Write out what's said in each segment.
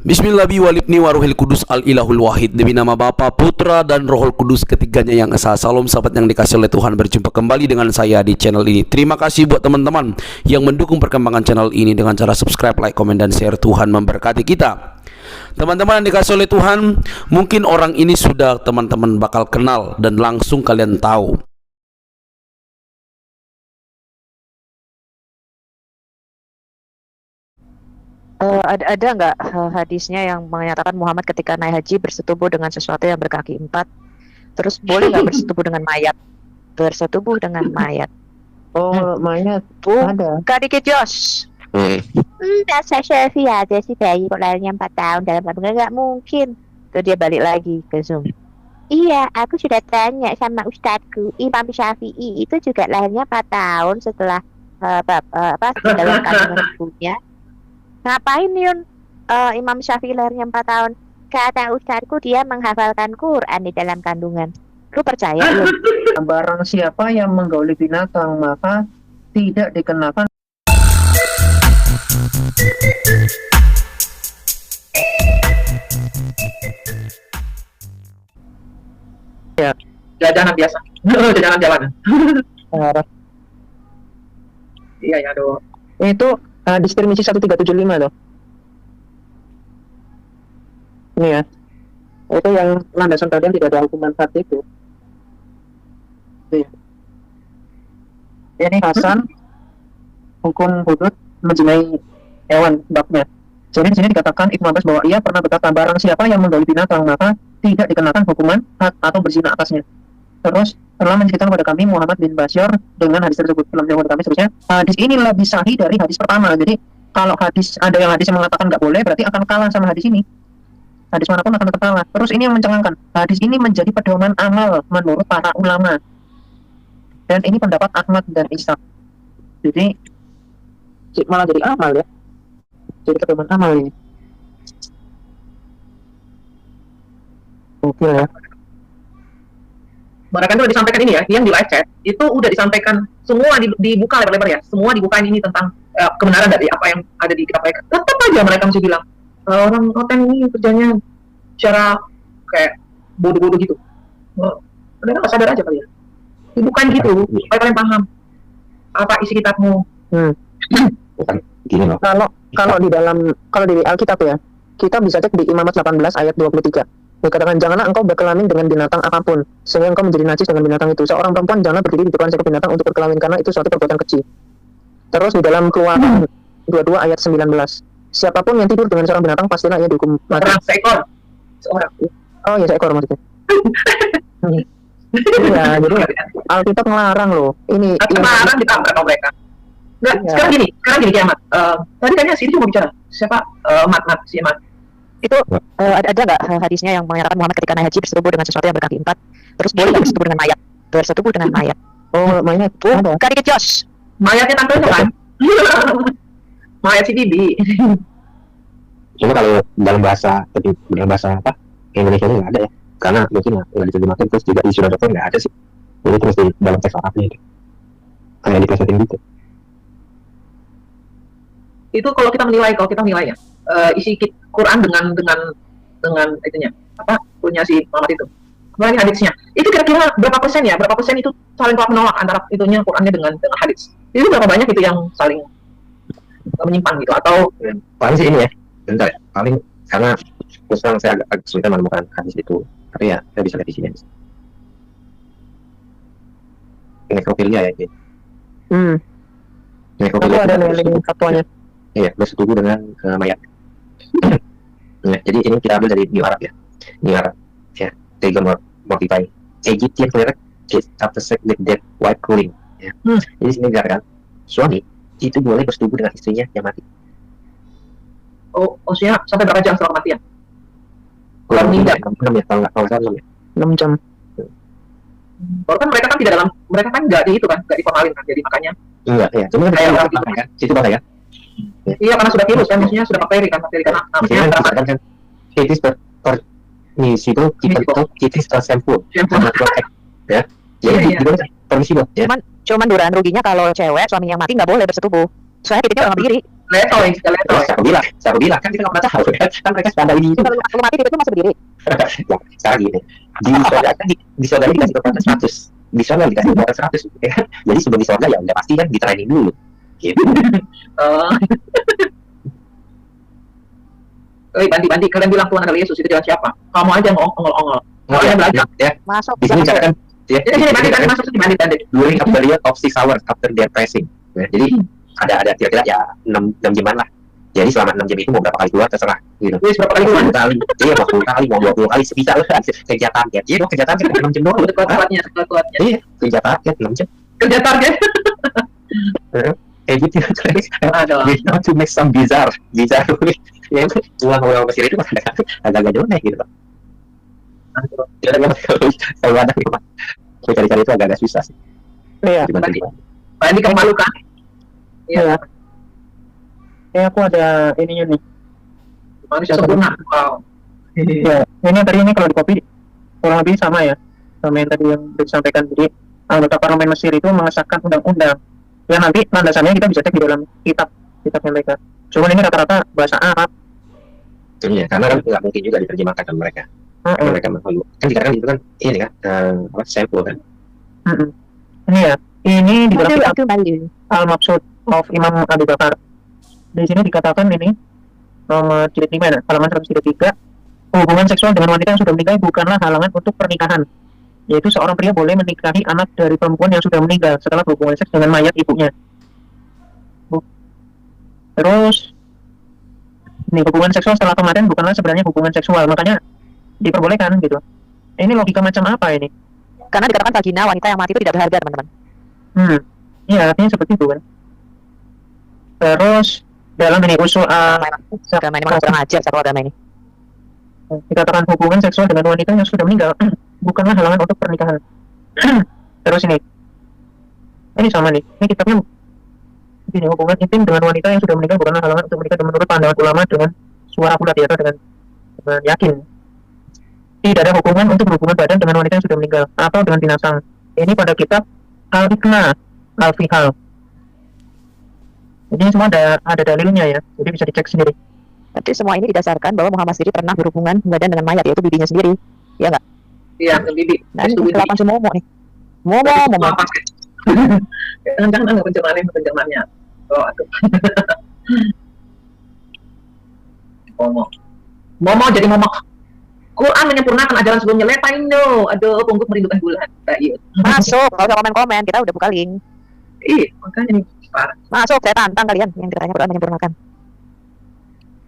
Bismillahirrahmanirrahim waruhil kudus al-ilahul wahid. Demi nama Bapa, Putra dan Rohul Kudus ketiganya yang esa. Salam sahabat yang dikasih oleh Tuhan, berjumpa kembali dengan saya di channel ini. Terima kasih buat teman-teman yang mendukung perkembangan channel ini dengan cara subscribe, like, komen, dan share. Tuhan memberkati kita. Teman-teman yang dikasih oleh Tuhan, mungkin orang ini sudah teman-teman bakal kenal dan langsung kalian tahu. Ada nggak hadisnya yang menyatakan Muhammad ketika naik haji bersetubuh dengan sesuatu yang berkaki empat? Terus boleh nggak bersetubuh dengan mayat? Bersetubuh dengan mayat. Mayat ada. Kak dikit Jos. Masa Shelfie aja sih bayi kok lahirnya 4 tahun dalam kandungan, nggak mungkin. Terus dia balik lagi ke Zoom. Iya, aku sudah tanya sama ustadku Imam Syafi'i, itu juga lahirnya 4 tahun setelah dalam kandungan ibunya. Ngapain Yun Imam Syafi'i lahirnya 4 tahun? Kata ustadku dia menghafalkan Quran di dalam kandungan. Lu percaya Yun? Barang siapa yang menggauli binatang maka tidak dikenakan. Ya, jajanan biasa. Jajanan jalanan. Iya ya, aduh. Itu diskriminasi 1375 loh. Ini ya. Itu yang landasan kalian tidak ada hukuman mati itu. Ini Hasan hukum hudud menjinai hewan babnya. Jadi di sini dikatakan Ibnu Abbas bahwa ia pernah berkata, barang siapa yang menggauli binatang maka tidak dikenakan hukuman had atau berzina atasnya. Terus telah menceritakan kepada kami Muhammad bin Bashir dengan hadis tersebut. Telah menceritakan kepada kami seterusnya. Hadis ini lebih sahih dari hadis pertama. Jadi kalau ada yang hadis yang mengatakan nggak boleh, berarti akan kalah sama hadis ini. Hadis manapun akan tetap kalah. Terus ini yang mencengangkan. Hadis ini menjadi pedoman amal menurut para ulama. Dan ini pendapat Ahmad dan Ishaq. Jadi malah jadi amal ya. Jadi pedoman amal ini. Oke ya. Mereka itu udah disampaikan ini ya, yang di live chat itu udah disampaikan semua, dibuka lebar-lebar ya, semua dibukain ini tentang kebenaran dari apa yang ada di kitab mereka. Tetap aja mereka masih bilang orang konten ini kerjanya secara kayak bodoh-bodoh gitu. Mereka nggak sadar aja kali ya. Dibukain gitu supaya kalian paham apa isi kitabmu. Gini loh. Kalau di Alkitab ya, kita bisa cek di Imamat 18 ayat 23. Dikatakan, janganlah engkau berkelamin dengan binatang apapun sehingga engkau menjadi najis dengan binatang itu. Seorang perempuan janganlah berdiri di depan seekor binatang untuk berkelamin karena itu suatu perbuatan keji. Terus di dalam Keluaran 22 ayat 19, siapapun yang tidur dengan seorang binatang pastilah ia dihukum mati. Seorang. Oh ya, seekor maksudnya. Iya, jadi Alkitab ngelarang loh. Ini Ngelarang ditabrak sama mereka. Nggak, ya. Sekarang gini Kiamat. Tadi kayaknya si itu mau bicara. Siapa? Si Mat. Itu ada nggak hadisnya yang menyatakan Muhammad ketika naik haji bersetubuh dengan sesuatu yang berkaki empat? Terus boleh nggak bersetubuh dengan mayat? Bersetubuh dengan mayat. Mayat ada. Kak dikit Jos. Mayatnya tante itu kan? Mayat si Bibi. Cuma kalau dalam bahasa apa Indonesia ini nggak ada ya, karena mungkin nggak diterjemahkan, terus juga di surat dokter nggak ada sih. Jadi terus di dalam teks Arabnya itu kayak diplesetin gitu. Itu kalau kita menilai ya, isi Quran dengan itunya apa punya si Muhammad itu. Kemudian hadisnya itu kira-kira berapa persen itu saling menolak antara itunya Qurannya dengan hadis. Itu berapa banyak itu yang saling menyimpang gitu, atau Paling sih ini ya, bentar ya, paling karena terus terang saya agak kesulitan menemukan hadis itu, tapi ya saya bisa lihat di sini. Nekrofilia ya ini. Nekrofilia Ada nilai fatwanya. Iya, bersetubuh dengan mayat. Nah, jadi ini kita ambil dari New Arab ya. New Arab ya, Tegon Mortifying Egyptian cleric is after sex with dead wife ruling ya. Jadi sini dikatakan suami itu boleh bersetubuh dengan istrinya yang mati. usia sampai berapa jam setelah kematian? Kalau meninggal 6 ya, kalau nggak salah 6 ya. 6 jam. Kalau kan mereka kan nggak di itu kan, nggak diformalin kan, jadi makanya Enggak ya, cuma kayak kan kan situ bahaya. iya karena sudah virus kan, maksudnya sudah bakteri kan Maksudnya kan it is permissible it is a sample not correct ya. Jadi itu permissible ya. Cuman duraan ruginya kalau cewek suaminya mati nggak boleh bersetubuh. Soalnya titiknya orang berdiri. Letoy, letoy. Siapa bilang kan kita nggak pernah tahu kan mereka standar ini Itu kalau lu mati itu masih berdiri. ya, sekarang gini di surga kan di surga ini dikasih kekuatan 100, di surga dikasih kekuatan 100 ya kan? Jadi sebelum di surga ya udah pasti kan di-training dulu gitu. Bandi, kalian bilang Tuhan adalah Yesus, itu jalan siapa? Kamu aja ngongol-ongol. Kalian belajar. Ya, Masuk. di sini katakan ya, Ini Bandi masuk sini, Bandi. during a period of 6 hours after their pressing ya, jadi ada kira-kira ya 6 jaman lah. Jadi selama 6 jam itu mau berapa kali keluar terserah gitu. Wis berapa kali Mau keluar? 10 kali, iya mau 10 kali, mau 20 kali sebisa lah kerja target. Iya dong kerja target 6 jam doang. Kuat-kuatnya. Iya, kerja target 6 jam. Kerja target. Kayak gitu. Aduh. We want to make some bizarre. Ya uang orang Mesir itu agak-agak aneh gitu. Jadi kalau ada cari-cari itu agak susah sih. Iya. Gimana? Bandi kamu malu kan? Iya. Aku ada ininya nih. Manusia sempurna. Wow. Ya, ini tadi ini kalau di copy kurang lebih sama ya sama yang tadi yang disampaikan. Jadi anggota parlemen Mesir itu mengesahkan undang-undang yang nanti landasannya kita bisa cek di dalam kitabnya mereka. Cuman ini rata-rata bahasa Arab. Iya, karena kan nggak mungkin juga diterjemahkan kan mereka. Mereka malu. Kan dikatakan itu kan ini kan apa sampel kan. Ini ya, ini di dalam Aduh, kitab aku malu. Al-Mabsut of Imam Abu Bakar. Di sini dikatakan ini nomor jilid 5 ya, halaman 133, hubungan seksual dengan wanita yang sudah menikah bukanlah halangan untuk pernikahan. Yaitu seorang pria boleh menikahi anak dari perempuan yang sudah meninggal setelah berhubungan seks dengan mayat ibunya. Terus ini hubungan seksual setelah kematian bukanlah sebenarnya hubungan seksual, makanya diperbolehkan gitu. Ini logika macam apa ini? Karena dikatakan vagina wanita yang mati itu tidak berharga, teman-teman. Iya, artinya seperti itu kan. Terus dalam ini usul Agama ini memang kurang ajar satu agama ini. dikatakan hubungan seksual dengan wanita yang sudah meninggal bukanlah halangan untuk pernikahan. Terus ini sama nih, ini kitabnya ini hubungan intim dengan wanita yang sudah meninggal bukanlah halangan untuk menikah menurut pandangan ulama dengan suara bulat atau dengan yakin. Tidak ada hubungan untuk berhubungan badan dengan wanita yang sudah meninggal atau dengan binatang. Ini pada kitab Al-Iqna Al-Fihal. Jadi semua ada dalilnya ya, jadi bisa dicek sendiri. Tapi semua ini didasarkan bahwa Muhammad sendiri pernah berhubungan badan dengan mayat, yaitu bibinya sendiri. Ya nggak? Iya, Bibi. Nah, ini Bibi. kelapan si Momo nih. Momo. Apa? Jangan penjemahannya. Oh, aduh. Momo jadi momok. Quran menyempurnakan ajaran sebelumnya. Let I know. Aduh, pungguk merindukan bulan. Iya. Masuk, nggak usah komen-komen, kita udah buka link. Makanya nih parah. Masuk, saya tantang kalian yang katanya Quran menyempurnakan.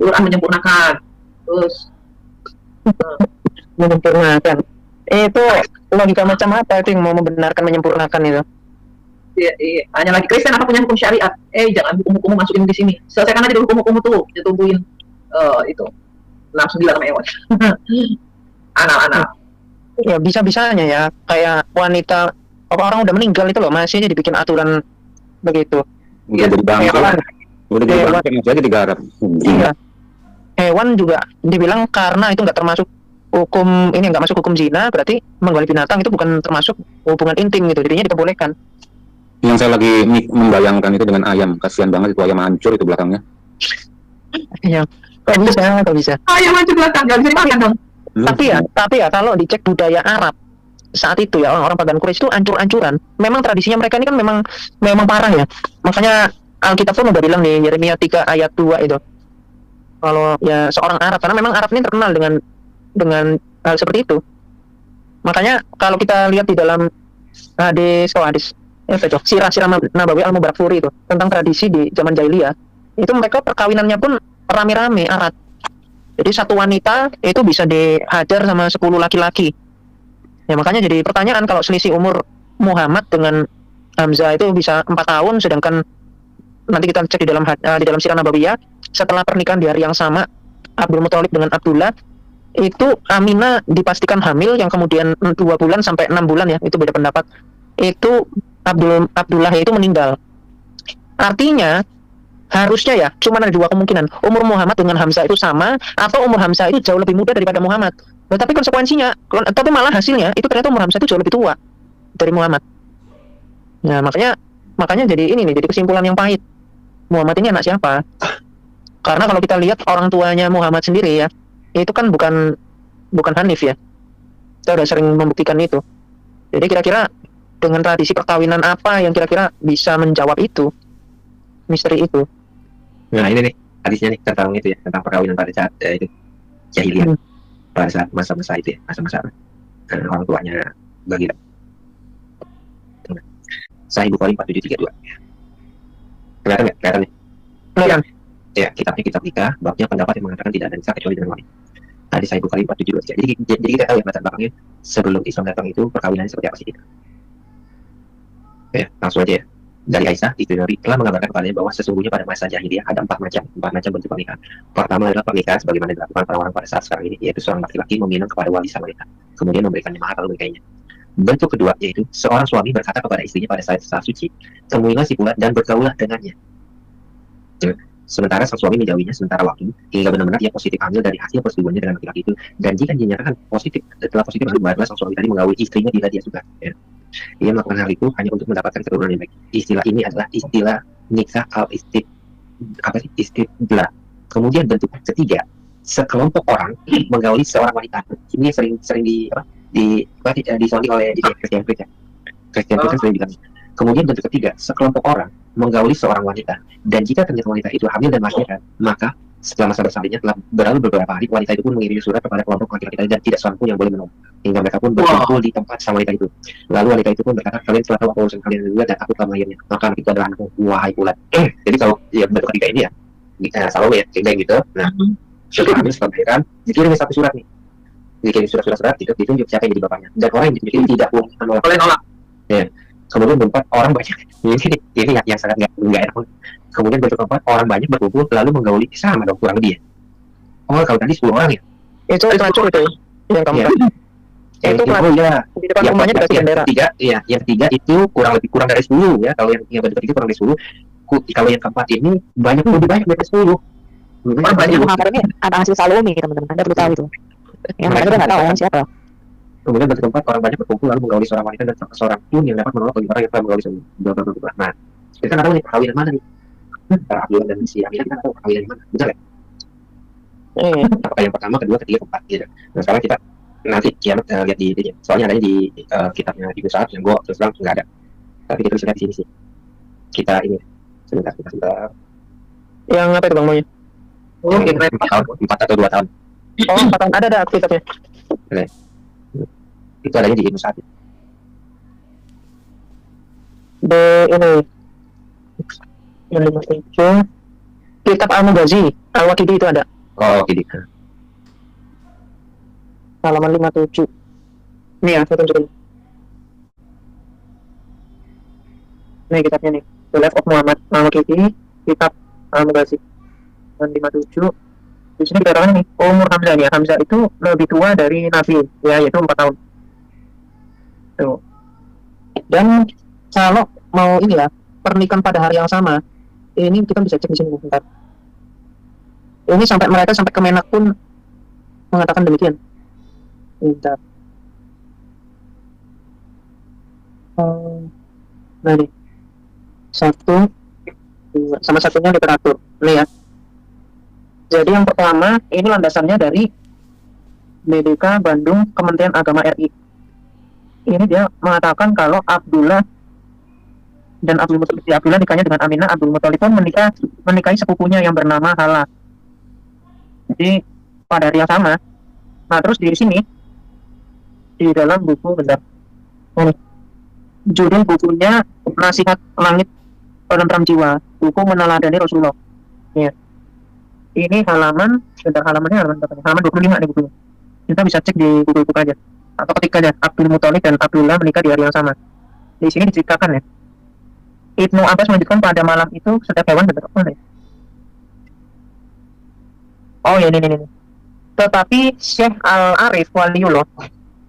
Quran menyempurnakan. Terus Menyempurnakan. Itu logika macam apa itu yang mau membenarkan menyempurnakan itu? iya. Hanya lagi Kristen apa punya hukum syariat? Jangan hukum-hukum masukin di sini. Selesaikan aja dulu hukum-hukum tuh. Ditungguin itu. 69 sama Ewan. Anak-anak. Ya bisa-bisanya ya, kayak wanita orang udah meninggal itu loh masih aja dibikin aturan begitu. Udah jadi bangsa. Hewan. Udah jadi bangsa masih aja digarap. Iya. Hewan juga dibilang karena itu nggak termasuk hukum ini, nggak masuk hukum zina, berarti menggoleh binatang itu bukan termasuk hubungan intim gitu, jadinya diperbolehkan. Yang saya lagi membayangkan itu dengan ayam, kasihan banget itu ayam hancur itu belakangnya. Iya. Kok bisa? Ayam hancur belakang, nggak bisa dimakan dong. Tapi ya kalau dicek budaya Arab saat itu ya, orang-orang pagan Quraisy itu ancur-ancuran. Memang tradisinya mereka ini kan memang parah ya. Makanya Alkitab pun udah bilang nih, Yeremia 3 ayat 2 itu. Kalau ya seorang Arab, karena memang Arab ini terkenal dengan hal seperti itu. Makanya kalau kita lihat di dalam hadis Sirah Nabawi Al-Mubarakfuri itu tentang tradisi di zaman jahiliyah, itu mereka perkawinannya pun rame-rame Arab. Jadi satu wanita itu bisa dihajar sama 10 laki-laki. Ya makanya jadi pertanyaan kalau selisih umur Muhammad dengan Hamzah itu bisa 4 tahun, sedangkan nanti kita cek di dalam Sirah Nabawiyah, setelah pernikahan di hari yang sama Abdul Muthalib dengan Abdullah, itu Aminah dipastikan hamil yang kemudian 2 bulan sampai 6 bulan ya, itu beda pendapat. Itu Abdullah itu meninggal. Artinya harusnya ya cuma ada 2 kemungkinan, umur Muhammad dengan Hamzah itu sama, atau umur Hamzah itu jauh lebih muda daripada Muhammad. Tapi konsekuensinya, tapi malah hasilnya itu ternyata umur Hamzah itu jauh lebih tua dari Muhammad. Nah makanya jadi ini nih, jadi kesimpulan yang pahit Muhammad ini anak siapa. Karena kalau kita lihat orang tuanya Muhammad sendiri ya, itu kan bukan Hanif ya. Kita udah sering membuktikan itu. Jadi kira-kira dengan tradisi perkawinan apa yang kira-kira bisa menjawab itu, misteri itu? Nah ini nih hadisnya nih tentang itu ya, tentang perkawinan pada saat itu jahiliyah, pada saat masa-masa itu ya, masa-masa orang tuanya Bagira. Sahih Bukhari 4732. Kelihatan nggak? Kelihatan nih. Kelihatan. Ya, kitabnya kitab nikah, babnya pendapat yang mengatakan tidak ada nikah kecuali dengan wali. Hadis Sahih Bukhari 4723. Jadi kita tahu ya latar belakangnya sebelum Islam datang itu perkawinannya seperti apa sih kita. Ya, langsung aja ya. Dari Aisyah, istri Nabi telah mengabarkan kepadanya bahwa sesungguhnya pada masa jahiliyah ada empat macam bentuk pernikahan. Pertama adalah pernikahan sebagaimana dilakukan para orang pada saat sekarang ini, yaitu seorang laki-laki meminang kepada wali sang wanita, kemudian memberikannya mahar lalu menikahinya. Bentuk kedua yaitu seorang suami berkata kepada istrinya pada saat suci, temuilah si fulan dan bergaulah dengannya. Sementara sang suami menjauhinya sementara waktu hingga benar-benar dia positif hamil dari hasil persetubuhannya dengan laki-laki itu, dan jika dinyatakan positif setelah positif barulah sang suami tadi menggauli istrinya bila dia suka. Ya. Ia melakukan hal itu hanya untuk mendapatkan keturunan yang baik. Istilah ini adalah istilah nikah istibla. Kemudian bentuk ketiga, sekelompok orang menggauli seorang wanita. Ini sering disonding oleh Christian Priest ya. Christian Priest sering bilang. Kemudian bentuk ketiga, sekelompok orang menggauli seorang wanita, dan jika ternyata wanita itu hamil dan melahirkan, maka setelah masa bersalinnya telah berlalu beberapa hari, wanita itu pun mengirim surat kepada kelompok laki-laki tadi dan tidak seorang pun yang boleh menolak, hingga mereka pun berkumpul di tempat sang wanita itu. Lalu wanita itu pun berkata, kalian telah tahu apa urusan kalian juga dan aku telah melahirnya, maka anak itu adalah anakku, wahai bulan. Jadi kalau ya bentuk ketiga ini ya, Salome ya, kayak gitu. Nah, setelah hamil setelah melahirkan, dikirim satu surat nih, dikirim surat ditunjuk siapa yang jadi bapaknya, dan orang yang ditunjuk ini tidak boleh nolak. Ya. Kemudian berempat orang banyak, ini yang sangat nggak enak. Kemudian berempat orang banyak berkumpul lalu menggauli sama dong kurang lebih ya. Oh kalau tadi 10 orang ya? Itu pelacur itu yang kamu Ya. itu pelacur ya. di depan rumahnya dikasih bendera. Yang ketiga itu kurang dari 10 ya. Kalau yang ketiga kurang dari 10. Kalau yang keempat ini lebih banyak dari 10. Banyak mengabar ini ada hasil Salome teman-teman. Anda perlu tahu itu. Yang mereka nggak tahu orang siapa. Kemudian bentuk keempat orang banyak berkumpul lalu menggauli seorang wanita dan seorang pun yang dapat menolak bagi orang yang telah menggauli suami. Nah, kita nggak tahu nih perkawinan mana nih? Antara Abdullah dan si Aminah kita tahu perkawinan mana, benar ya? Apakah yang pertama, kedua, ketiga, keempat gitu. Nah sekarang kita nanti kiamat lihat di soalnya adanya di kitabnya Ibnu Sa'ad yang gue terus terang nggak ada. Tapi kita bisa lihat di sini sih. Kita ini sebentar. Yang apa itu bang maunya? Oh, 4 atau 2 tahun. Oh 4 tahun ada kitabnya. Itu adanya di Ibnu Sa'ad. Ini yang 57 kitab Al-Mughazi Al-Waqidi itu ada Oh, gini. halaman 57. Nih ya, saya tunjukin. Nih kitabnya nih, The Life of Muhammad Al-Waqidi, kitab Al-Mughazi. Dan 57. Di sini dikatakan nih, umur Hamzah nih, Hamzah itu lebih tua dari Nabi, ya, yaitu 4 tahun. Tuh. Dan kalau mau ini ya, pernikahan pada hari yang sama, ini kita bisa cek di sini bentar. Ini mereka sampai Kemenak pun mengatakan demikian. Bentar. Nah nih, 1, 2, sama satunya literatur. Nih ya. Jadi yang pertama, ini landasannya dari BDK Bandung Kementerian Agama RI. Ini dia mengatakan kalau Abdullah dan Abdul Muthalib, Abdullah nikahnya dengan Aminah, Abdul Muthalib pun menikahi sepupunya yang bernama Hala. Jadi pada hari yang sama. Nah terus di sini di dalam buku bentar. Judul bukunya Nasihat Langit Penentram Jiwa, buku meneladani Rasulullah. Ya. Ini halamannya halaman 25 nih bukunya. Kita bisa cek di Google Book aja. Atau ketik aja Abdul Muthalib dan Abdullah menikah di hari yang sama. Di sini diceritakan ya. Ibnu Abbas melanjutkan pada malam itu setiap hewan bergerak. Oh ya ini. Tetapi Syekh Al-Arif Waliullah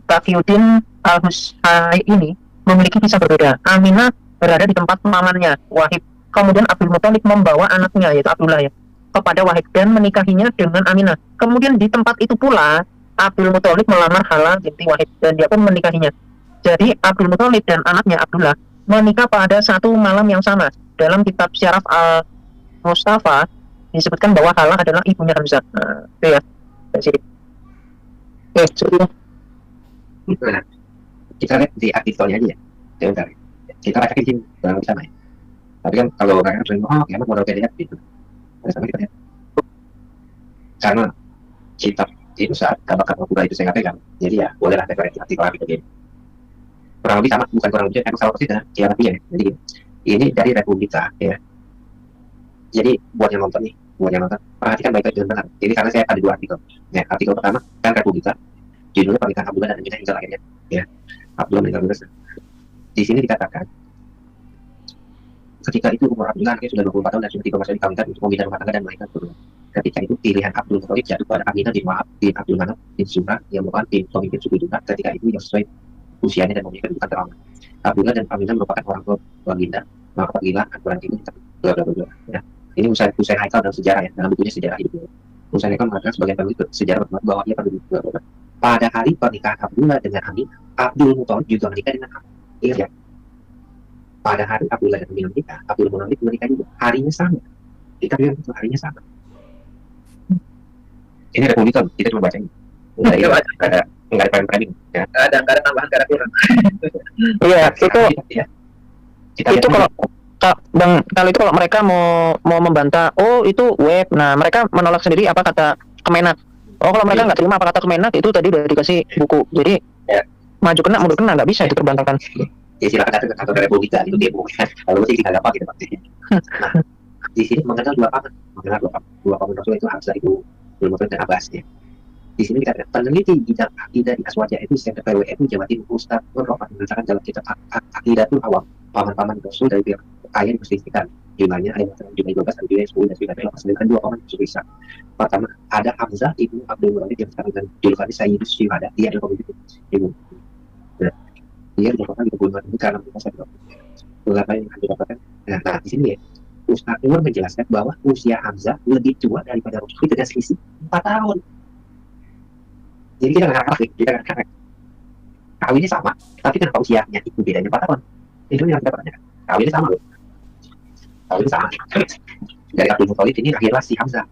Taqiyuddin Al-Husaini ini memiliki kisah berbeda. Aminah berada di tempat pamannya Wahib. Kemudian Abdul Muthalib membawa anaknya yaitu Abdullah ya kepada Wahib dan menikahinya dengan Aminah. Kemudian di tempat itu pula Abdul Muthalib melamar Hala binti Wahib dan dia pun menikahinya. Jadi Abdul Muthalib dan anaknya Abdullah menikah pada satu malam yang sama. Dalam kitab Syaraf Mustafa disebutkan bahwa Halah adalah ibunya Hamzah. Nah, itu ya. Dari sini. Sudah. Nah, kita lihat di artikelnya aja ya. Sebentar. Kita baca di sini kurang lebih sama ya. Tapi kan kalau orang sering kiamat modal PDF gitu. Ada sama kita lihat. Karena kitab itu saat kabar-kabar kuda itu saya nggak pegang. Jadi ya bolehlah referensi artikel gitu gini. Kurang lebih sama, bukan kurang lebih, emang sama persis ya, kiamat ya. Jadi ini dari Republika ya. Jadi buat yang nonton nih, perhatikan baik-baik dengan benar. Jadi karena saya ada dua artikel. Ya, artikel pertama kan Republika, judulnya pernikahan Abdullah dan Aminah hingga lahirnya. Ya, Abdullah meninggal dunia. Di sini dikatakan ketika itu umur Abdullah anaknya sudah 24 tahun dan sudah tiba masa dikawinkan untuk membina rumah tangga dan melahirkan keturunan. Ketika itu pilihan Abdul Muthalib jatuh pada Aminah bin Wahab bin Abdul Manaf bin Zuhra yang merupakan pemimpin suku Jumat ketika itu yang sesuai usianya dan memiliki kedudukan terhormat. Abdullah dan Aminah merupakan orang tua baginda, maka pergilah aturan itu bla bla bla. Ya. Ini usai Haikal dalam sejarah ya, dalam bukunya sejarah hidup. Usai Haikal mengatakan sebagian penulis sejarah berkata bahwa ia penduduk bla bla. Pada hari pernikahan Abdullah dengan Aminah, Abdul Muthalib juga menikah dengan Aminah. Ingat ya. Pada hari Abdullah dan Aminah menikah, Abdul Muthalib menikah juga. Harinya sama. Kita bilang itu harinya sama. Ini Republika, kita cuma baca ini. Enggak ada framing ya. Enggak ada tambahan, enggak ada kurang. Iya, itu Ya. itu kalau itu kalau mereka mau membantah, oh itu web. Nah, mereka menolak sendiri apa kata Kemenak. Oh, kalau mereka nggak terima apa kata Kemenak, itu tadi udah dikasih buku. Jadi ya, maju kena mundur kena nggak bisa diterbantahkan. ya silakan datang ke kantor Republika itu demo kan. Kalau sih tinggal apa gitu maksudnya. Nah, di sini mengenal dua paman Rasul itu Hamzah itu belum dan Abbas ya. Di sini kita lihat peneliti bidang akidah di Aswaja itu Center PWNU Jawa Timur Ustaz Nurrohman mengatakan dalam kitab Akidatul Awam paman-paman Rasul dari pihak ayat mensisihkan jumlahnya ada yang jumlah 12 dan jumlah 10 dan 9 dengan dua paman Rasul Isa. Pertama ada Hamzah ibnu Abdul Muthalib yang sekarang dengan julukan Sayyidus Syuhada, dia adalah pemimpin ibu. Nah, dia merupakan pembunuhan ini karena mereka sadar beberapa yang didapatkan. Nah di sini ya Ustaz Nur menjelaskan bahwa usia Hamzah lebih tua daripada Rasul dengan selisih 4 tahun. Jadi kita nggak kalah, kawinnya sama, tapi kenapa usianya itu bedanya 4 tahun? Itu yang kita pertanyakan. Kawinnya sama loh. Kawinnya sama. Dari Abdul Muthalib ini lahirlah si Hamzah.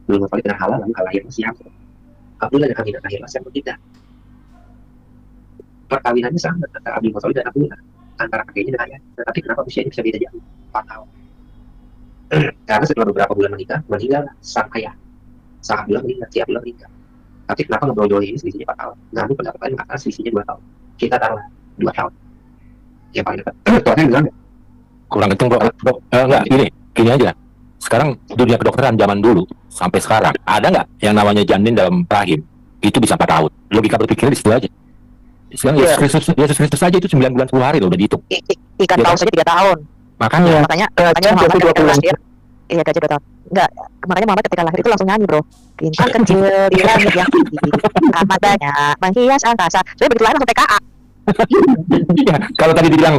Abdul Muthalib dengan Halah lalu lahirlah si Hamzah. Abdullah dan Aminah lahirlah yang berbeda. Perkawinannya sama antara Abdul Muthalib dan Abdullah, antara kakeknya dan ayahnya. Tetapi kenapa usianya bisa beda jauh? 4 tahun. Karena setelah beberapa bulan meninggal sang ayah. Sang Abdullah meninggal. Tapi kenapa ngobrol ini selisihnya 4 tahun? Namun pendapat lain mengatakan selisihnya 2 tahun. Kita taruh 2 tahun. Yang paling dekat. Tuhannya bilang nggak? Kurang kenceng bro. Enggak, gini aja. Sekarang dunia kedokteran zaman dulu sampai sekarang ada nggak yang namanya janin dalam rahim itu bisa 4 tahun? Logika berpikirnya di situ aja. Sekarang Yesus Kristus saja itu 9 bulan 10 hari loh udah dihitung. Ikan paus saja 3 tahun. Makanya Muhammad ketika lahir, iya gaji 2 tahun. Enggak, makanya Muhammad ketika lahir itu langsung nyanyi bro. Bintang kecil di langit yang tinggi, amat banyak menghias angkasa. Saya begitu lahir langsung TKA. Iya, kalau tadi dibilang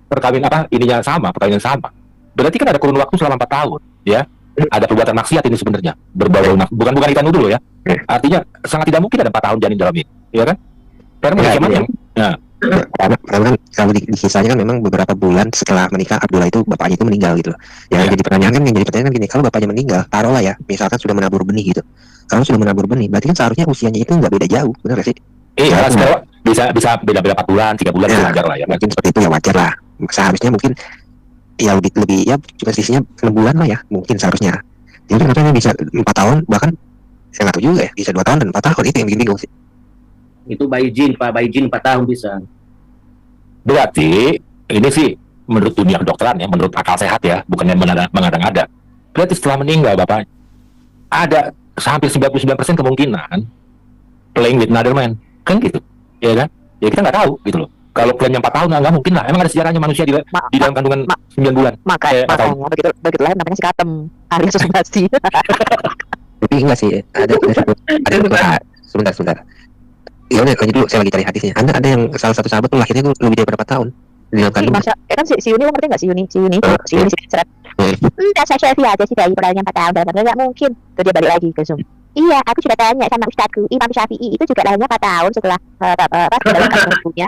perkawinan sama, berarti kan ada kurun waktu selama 4 tahun, ya. Ada perbuatan maksiat ini sebenarnya, berbau bukan ikan nuduh loh ya. Artinya sangat tidak mungkin ada 4 tahun janin dalam ini, ya kan? Karena bagaimana yang, karena kan kalau di kisahnya kan memang beberapa bulan setelah menikah Abdullah itu bapaknya itu meninggal gitu. Yang jadi pertanyaan kan gini, kalau bapaknya meninggal, taruhlah ya, misalkan sudah menabur benih gitu. Kalau sudah menabur benih, berarti kan seharusnya usianya itu nggak beda jauh, benar nggak sih? iya, bisa beda 4 bulan, 3 bulan itu wajar lah ya. Mungkin seperti itu ya wajar lah. Seharusnya mungkin ya lebih ya cuma sisinya 6 bulan lah ya, mungkin seharusnya. Jadi kenapa bisa 4 tahun, bahkan saya nggak tahu juga ya, bisa 2 tahun dan 4 tahun, itu yang bikin bingung sih. Itu bayi jin 4 tahun bisa. Berarti ini sih menurut dunia kedokteran ya, menurut akal sehat ya, bukannya mengada-ngada. Berarti setelah meninggal bapak ada hampir 99% kemungkinan playing with another man, kan gitu, ya kan? Ya kita nggak tahu gitu loh. Kalau plannya 4 tahun nggak mungkin lah. Emang ada sejarahnya manusia di dalam kandungan 9 bulan. Makanya begitu lahir namanya si Katem, Arya Susumasi. Tapi enggak sih, ada sebentar. Ya udah lanjut dulu, saya lagi cari hadisnya. Ada yang salah satu sahabat tuh lahirnya tuh lebih dari berapa tahun di dalam kandungan. Masa kan si Yuni lo ngerti nggak si Yuni seret. Dasar Shelfie aja sih bayi padahal 4 tahun. Nggak mungkin. Terus dia balik lagi ke Zoom. Iya, aku sudah tanya sama ustadku Imam Syafi'i itu juga lahirnya 4 tahun setelah dalam kandungan ibunya.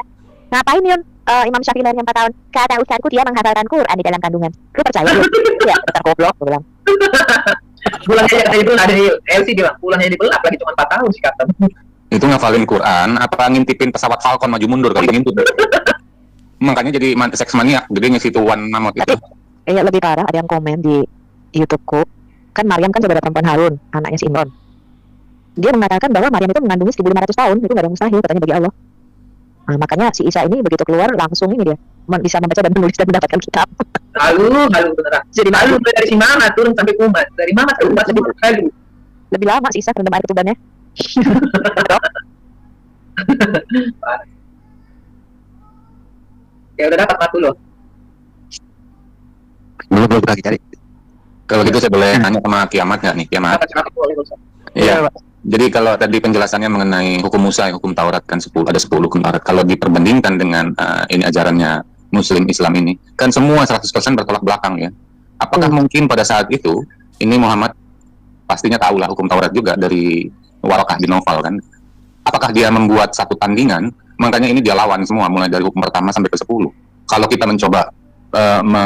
Ngapain Yun? Imam Syafi'i lahirnya 4 tahun. Kata ustadku dia menghafalkan Quran di dalam kandungan. Lu percaya lu? Ya, dasar goblok gue bilang. Pulangnya aja katanya belak, ada LC dia bilang, pulangnya di belak lagi cuma 4 tahun sih kata. Itu ngafalin Quran apa ngintipin pesawat Falcon maju mundur kali ngintip. Makanya jadi seks maniak, jadi ngisi tuan mamot itu. Iya, lebih parah, ada yang komen di YouTubeku. Kan Maryam kan saudara perempuan Harun, anaknya si Imran. Dia mengatakan bahwa Maryam itu mengandungi 1500 tahun, itu nggak ada yang mustahil katanya bagi Allah. Nah, makanya si Isa ini begitu keluar langsung ini dia bisa membaca dan menulis dan mendapatkan kitab. Halu beneran. Jadi malu dari si Mama turun sampai kumat. Dari Mama ke kumat sebelum halu. Lebih lama si Isa rendam air ketubannya. Ya udah dapat 40. Belum lagi cari. Kalau gitu saya boleh nanya sama kiamat nggak nih, kiamat? Dapat 40. Iya. Jadi kalau tadi penjelasannya mengenai hukum Musa, hukum Taurat kan 10, ada 10 hukum Taurat. Kalau diperbandingkan dengan ini ajarannya Muslim Islam ini, kan semua 100% bertolak belakang ya. Apakah mungkin pada saat itu, ini Muhammad pastinya tahulah hukum Taurat juga dari Waraqah bin Naufal kan. Apakah dia membuat satu tandingan, makanya ini dia lawan semua, mulai dari hukum pertama sampai ke 10. Kalau kita mencoba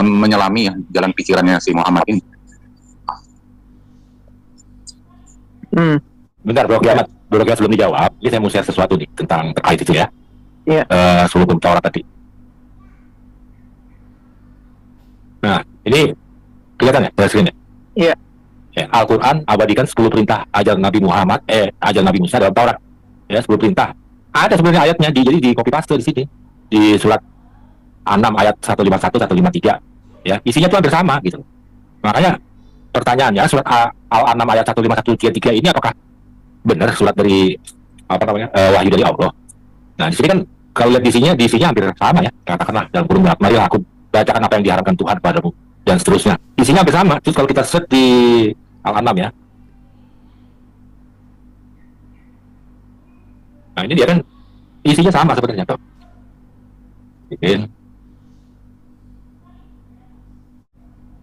menyelami ya, jalan pikirannya si Muhammad ini. Bentar Bro Kiamat, sebelum dijawab, ini saya mau share sesuatu nih tentang terkait itu ya. Iya. Hukum Taurat tadi. Nah, ini kelihatan ya, dari screen ya? Iya. Ya, Al-Quran abadikan 10 perintah ajaran Nabi Muhammad, ajaran Nabi Musa dalam Taurat. Ya, 10 perintah. Ada sebenarnya ayatnya, jadi di copy paste di sini. Di surat 6 ayat 151, 153. Ya, isinya tuh hampir sama gitu. Makanya pertanyaannya surat Al-An'am ayat 151-3 ini apakah benar surat dari wahyu dari Allah? Nah, di sini kan kalau lihat di isinya hampir sama ya. Katakanlah dalam kurung mari aku bacakan apa yang diharapkan Tuhan padamu dan seterusnya. Isinya hampir sama. Terus kalau kita search di Al-An'am ya. Nah, ini dia kan isinya sama sebenarnya tuh.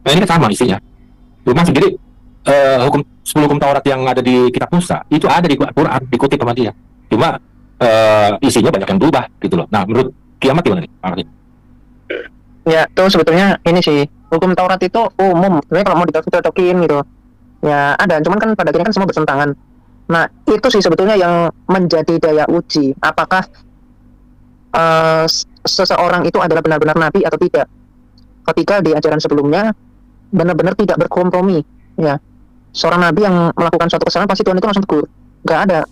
Nah, ini kan sama isinya. Cuma sendiri hukum 10 hukum Taurat yang ada di kitab Musa itu ada di Al-Quran, dikutip sama dia. Cuma isinya banyak yang berubah gitu loh. Nah, menurut Kiamat gimana nih? Ya, tuh sebetulnya ini sih, hukum Taurat itu umum. Sebenarnya kalau mau dicocok-cocokin gitu, ya ada. Cuman kan pada akhirnya kan semua bertentangan. Nah, itu sih sebetulnya yang menjadi daya uji. Apakah seseorang itu adalah benar-benar nabi atau tidak? Ketika di ajaran sebelumnya benar-benar tidak berkompromi, ya. Seorang nabi yang melakukan suatu kesalahan pasti Tuhan itu langsung tegur. Gak ada.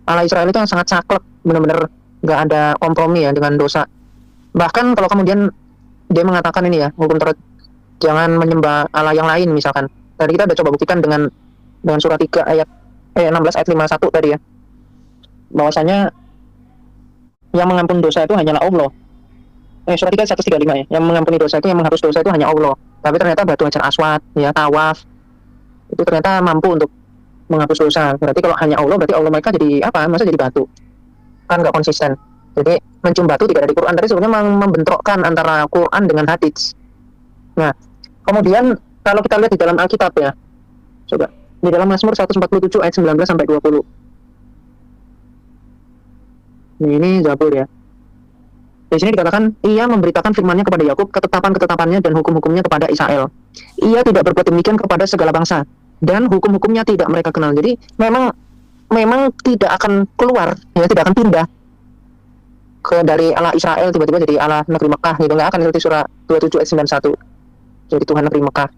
Allah Israel itu yang sangat saklek, benar-benar gak ada kompromi ya dengan dosa. Bahkan kalau kemudian dia mengatakan ini ya, hukum Taurat jangan menyembah Allah yang lain misalkan. Tadi kita udah coba buktikan dengan surat 3 ayat 16 ayat 51 tadi ya. Bahwasanya yang mengampuni dosa itu hanyalah Allah. Surat 3 135 ya. Yang mengampuni dosa itu, yang menghapus dosa itu hanya Allah. Tapi ternyata batu Hajar Aswad, ya tawaf, itu ternyata mampu untuk menghapus dosa. Berarti kalau hanya Allah, berarti Allah mereka jadi apa? Masa jadi batu? Kan nggak konsisten. Jadi mencium batu tidak ada di Quran. Tadi sebenarnya membentrokkan antara Quran dengan hadits. Nah, kemudian kalau kita lihat di dalam Alkitab ya, coba di dalam Mazmur 147 ayat 19 sampai 20. Ini Zabur ya. Di sini dikatakan, ia memberitakan firman-Nya kepada Yakub, ketetapan-ketetapannya dan hukum-hukumnya kepada Israel. Ia tidak berbuat demikian kepada segala bangsa, dan hukum-hukumnya tidak mereka kenal. Jadi memang tidak akan keluar, ya tidak akan pindah dari Allah Israel tiba-tiba jadi Allah negeri Mekah gitu, nggak akan. Seperti surah 27 ayat 91, jadi Tuhan negeri Mekah.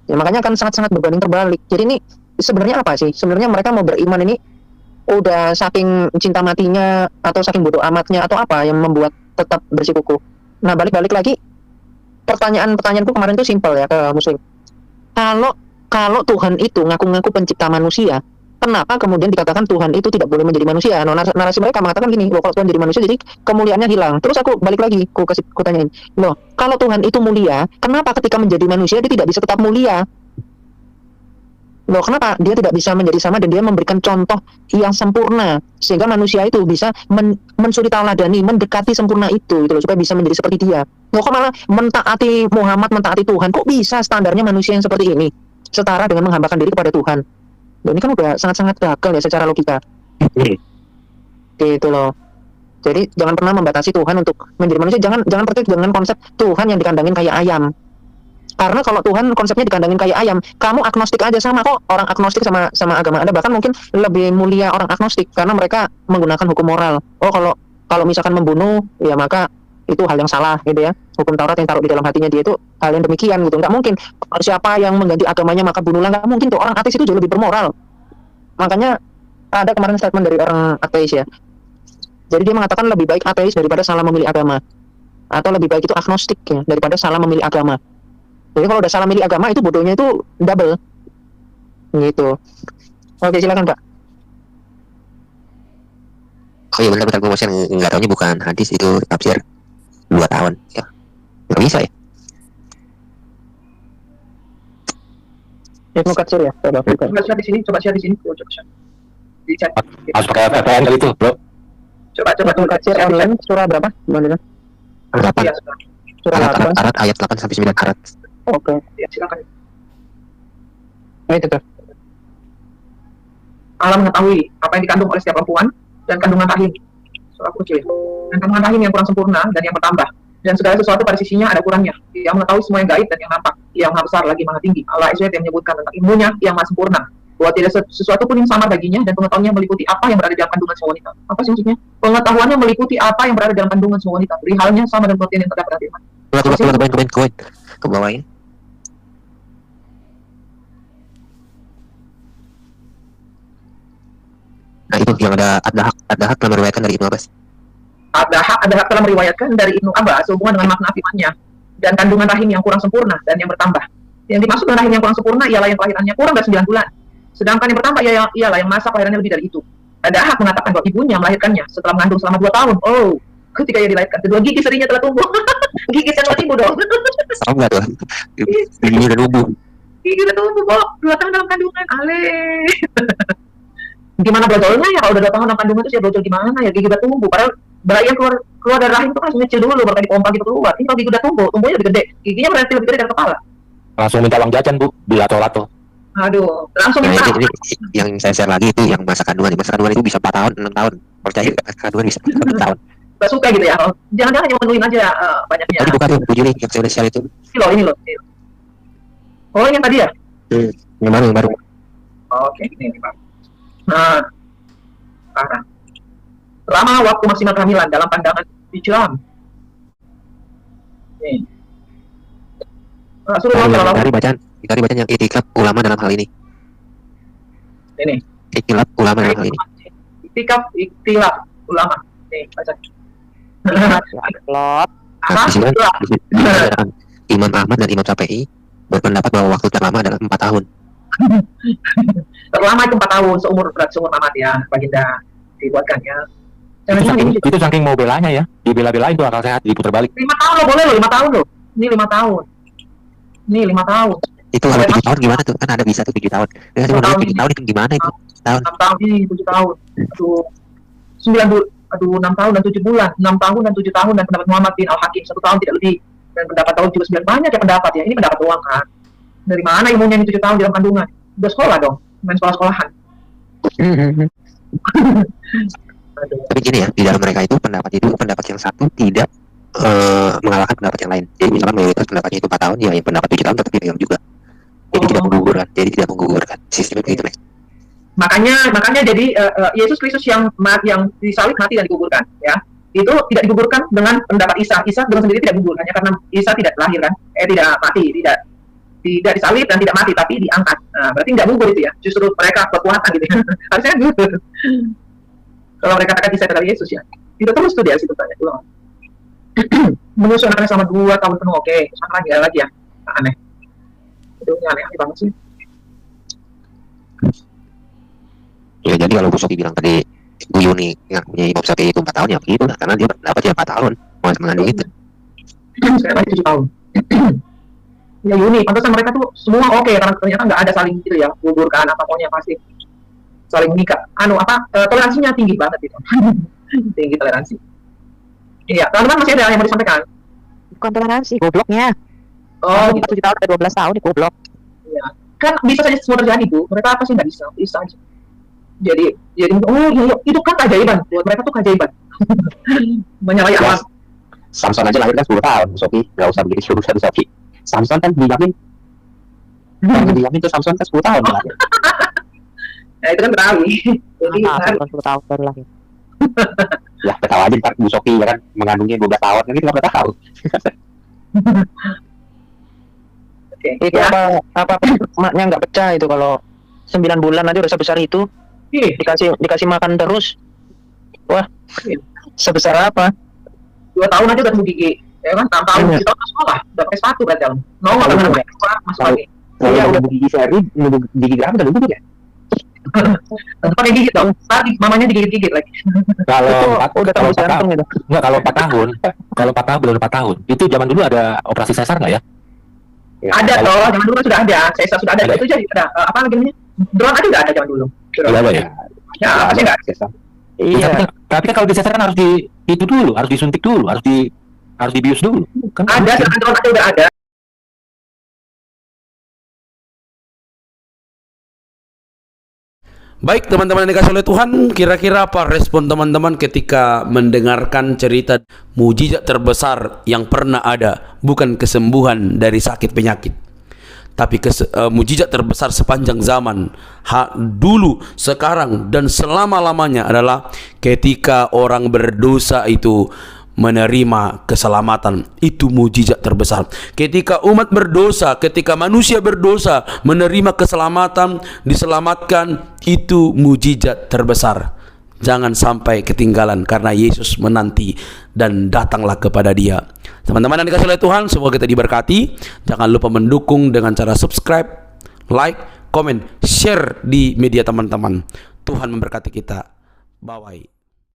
Ya makanya akan sangat-sangat berbanding terbalik. Jadi ini sebenarnya apa sih? Sebenarnya mereka mau beriman ini udah saking cinta matinya atau saking bodoh amatnya atau apa yang membuat tetap bersikukuh. Nah, balik lagi pertanyaanku kemarin itu simpel ya ke Muslim. Kalau Tuhan itu ngaku-ngaku pencipta manusia, kenapa kemudian dikatakan Tuhan itu tidak boleh menjadi manusia? Nah, narasi mereka mengatakan gini, loh kalau Tuhan jadi manusia jadi kemuliaannya hilang. Terus aku balik lagi, aku tanyain, loh kalau Tuhan itu mulia, kenapa ketika menjadi manusia dia tidak bisa tetap mulia? Loh, kenapa dia tidak bisa menjadi sama dan dia memberikan contoh yang sempurna sehingga manusia itu bisa mensuri tauladani, mendekati sempurna itu gitu loh, supaya bisa menjadi seperti dia. Loh, kok malah mentaati Muhammad, mentaati Tuhan? Kok bisa standarnya manusia yang seperti ini setara dengan menghambakan diri kepada Tuhan? Loh, ini kan udah sangat-sangat gagal ya secara logika. Gitu loh. Jadi jangan pernah membatasi Tuhan untuk menjadi manusia. Jangan percaya dengan konsep Tuhan yang dikandangin kayak ayam. Karena kalau Tuhan konsepnya dikandangin kayak ayam, kamu agnostik aja sama kok. Orang agnostik sama agama Anda bahkan mungkin lebih mulia orang agnostik karena mereka menggunakan hukum moral. Oh, kalau misalkan membunuh, ya maka itu hal yang salah gitu ya. Hukum Taurat yang taruh di dalam hatinya dia itu hal yang demikian gitu. Nggak mungkin siapa yang mengganti agamanya maka bunuhlah. Nggak mungkin tuh. Orang ateis itu jauh lebih bermoral. Makanya ada kemarin statement dari orang ateis ya. Jadi dia mengatakan lebih baik ateis daripada salah memilih agama. Atau lebih baik itu agnostik ya, daripada salah memilih agama. Jadi kalau udah salah milih agama itu bodohnya itu double. Gitu. Oke, silakan Pak. Oh iya bentar gue masih nggak tahunya bukan hadis, itu tafsir 2 tahun ya. Nggak bisa ya. Ibnu Katsir ya. Coba share di sini. Coba share. Di chat. Harus pakai VPN kali itu, bro. Coba Ibnu Katsir online surah berapa? Gimana? 8. Iya, Surah 8. Arat ayat 8 sampai 9 Arat. Oke. ya, silakan. Itu tuh. Allah mengetahui apa yang dikandung oleh setiap perempuan dan kandungan rahim. Surah kecil. Dan kandungan rahim yang kurang sempurna dan yang bertambah. Dan segala sesuatu pada sisinya ada kurangnya. Dia mengetahui semua yang gaib dan yang nampak, yang maha besar lagi maha tinggi. Allah SWT yang menyebutkan tentang ilmunya yang maha sempurna. Bahwa tidak sesuatu pun yang sama baginya dan pengetahuannya meliputi apa yang berada dalam kandungan semua wanita. Apa sih maksudnya? Pengetahuannya meliputi apa yang berada dalam kandungan semua wanita. Perihalnya sama dengan pengertian yang terdapat dalam firman. Keluar ke bawahin. Nah itu yang ada hak dalam meriwayatkan dari Ibnu Abbas. Ada hak telah meriwayatkan dari Ibnu Abbas sehubungan dengan makna firman-Nya dan kandungan rahim yang kurang sempurna dan yang bertambah. Yang dimaksud dengan rahim yang kurang sempurna ialah yang kelahirannya kurang dari 9 bulan. Sedangkan yang bertambah ialah yang masa kelahirannya lebih dari itu. Ada hak mengatakan bahwa ibunya melahirkannya setelah mengandung selama 2 tahun. Oh, ketika ia dilahirkan, kedua gigi serinya telah tumbuh. Gigi saya ibu dong. Tahu nggak tuh? Giginya udah tumbuh. Gigi udah tumbuh kok, 2 tahun dalam kandungan, ale. Gimana brojolnya ya kalau udah 2 tahun dalam kandungan itu ya brojol gimana ya, gigi udah tumbuh. Padahal bayi yang keluar dari rahim itu kan harus ngecil dulu baru dipompa gitu keluar. Ini kalau gigi udah tumbuh, tumbuhnya lebih gede. Giginya berarti lebih gede dari kepala. Langsung minta uang jajan, Bu, di lato-lato. Aduh, langsung Nah, minta. ini yang saya share lagi itu yang masa kandungan. Masa kandungan itu bisa 4 tahun, 6 tahun. Percaya kandungan bisa 4 tahun. Gak suka gitu ya. Jangan-jangan hanya menuin aja banyaknya. Tadi buka tuh, Bu Juli, yang saya udah share itu. Ini loh. Oh, yang tadi ya? Yang baru. Oke, ini Pak. Nah, selama waktu maksimal kehamilan dalam pandangan Islam. Nih. Suruh Dari bacaan yang itikaf ulama dalam hal ini. Ini. Ikhtilaf ulama dalam hal ini. Ikhtilaf ulama. Nih, baca. Lot. Apa? Di sini kan Imam Ahmad dan Imam Syafi'i berpendapat bahwa waktu terlama adalah 4 tahun. Terlama itu 4 tahun, seumur Ahmad ya, baginda dibuatkan ya. Itu saking mau belanya ya, dibela-belain tuh akal sehat, diputar balik. 5 tahun loh, boleh loh, 5 tahun loh. Ini 5 tahun. Ini 5 tahun. Itu kalau 7 tahun gimana tuh? Kan ada bisa tuh 7 tahun. Ya, 7 tahun itu gimana itu? 6 tahun ini 7 tahun. Aduh. 6 tahun dan 7 bulan. 6 tahun dan 7 tahun dan pendapat Muhammad bin Al-Hakim 1 tahun tidak lebih. Dan pendapat tahun juga 9 banyak ya pendapat ya. Ini pendapat doang kan. Dari mana ilmunya ini 7 tahun dalam kandungan? Udah sekolah dong, main sekolah-sekolahan. Tapi gini ya, di dalam mereka itu pendapat yang satu tidak mengalahkan pendapat yang lain. Jadi misalkan mayoritas pendapatnya itu 4 tahun, ya yang pendapat 7 tahun tetap dipegang juga. Jadi tidak menggugurkan. Sistemnya begitu, Mas. Makanya jadi Yesus Kristus yang disalib mati dan digugurkan ya. Itu tidak digugurkan dengan pendapat Isa dengan sendiri tidak gugur hanya karena Isa tidak lahir kan. Tidak mati, tidak disalib dan tidak mati tapi diangkat. Nah, berarti tidak gugur itu ya. Justru mereka kekuatan gitu ya. Harusnya gugur. Kalau mereka katakan Isa adalah Yesus ya. Itu terus tuh dia situ tanya ulang. Menyusul anaknya selama 2 tahun penuh, oke. Sekarang lagi ya. Aneh. Itu aneh banget sih. Ya jadi kalau Bu Sofi bilang tadi Bu Yuni yang punya Imam Syafi'i itu 4 tahun ya begitu lah, karena dia dapatnya 4 tahun mau mengandung itu. Sekarang 7 tahun. Ya Yuni, pantasan mereka tuh semua oke karena ternyata nggak ada saling gitu ya, gugurkan apa pokoknya pasti saling nikah. Toleransinya tinggi banget gitu. Tinggi toleransi. Iya, teman-teman masih ada yang mau disampaikan? Bukan toleransi, gobloknya. Oh, gitu. 7 tahun ke 12 tahun, goblok. Iya. Kan bisa saja semua terjadi, Bu. Mereka apa sih nggak bisa? Bisa aja. Jadi, oh iya, itu kan keajaiban. Buat mereka tuh keajaiban. Menyalahi Ya, alam. Samson aja lahir kan 10 tahun, Sofi. Nggak usah begitu urusan Sofi. Samson kan Binyamin. Binyamin itu Samson kan 10 tahun lahir. Ya itu kan berawi. Jadi Masa bukan 10 tahun baru lahir. Ya, ketawa aja ntar Bu Sofi ya kan mengandungnya 12 tahun, kan kita nggak tahu. oke. Itu Ya. apa maknya nggak pecah itu kalau 9 bulan aja udah sebesar itu, Ih, dikasih makan terus. Wah, sebesar apa? 2 tahun aja udah tumbuh gigi. Ya kan, tahun Iya. kita udah sekolah, udah pakai sepatu berarti Om. Mau nggak dengan sekolah masuk lagi? Kalau Iya, udah gigi seri, nunggu gigi berapa udah nunggu ya? Tetap pakai gigit dong. Tadi mamanya digigit-gigit lagi. Kalau Itu empat, udah kalau tembus 4 tahun, jantung gitu. enggak, kalau 4 tahun, kalau 4 tahun belum 4 tahun. Itu zaman dulu ada operasi sesar nggak ya? Ya, Ada kalau- loh, zaman dulu sudah ada. Saya sudah ada. Ada. Itu jadi ada apa lagi namanya? Drone aja udah ada zaman dulu. Iya apa ya? Ya, pasti nggak. Iya. Tapi kan kalau di sesar kan harus itu dulu, harus disuntik dulu, harus dibius dulu. Kan Ada, sekarang drone aja udah ada. Baik teman-teman yang dikasih oleh Tuhan, kira-kira apa respon teman-teman ketika mendengarkan cerita mujizat terbesar yang pernah ada, bukan kesembuhan dari sakit penyakit, tapi mujizat terbesar sepanjang zaman, dulu, sekarang, dan selama-lamanya adalah ketika orang berdosa itu menerima keselamatan. Itu mujizat terbesar. Ketika umat berdosa, ketika manusia berdosa menerima keselamatan, diselamatkan, itu mujizat terbesar. Jangan sampai ketinggalan, karena Yesus menanti dan datanglah kepada Dia. Teman-teman yang dikasihi oleh Tuhan, semoga kita diberkati. Jangan lupa mendukung dengan cara subscribe, like, komen, share di media teman-teman. Tuhan memberkati kita. Bye-bye.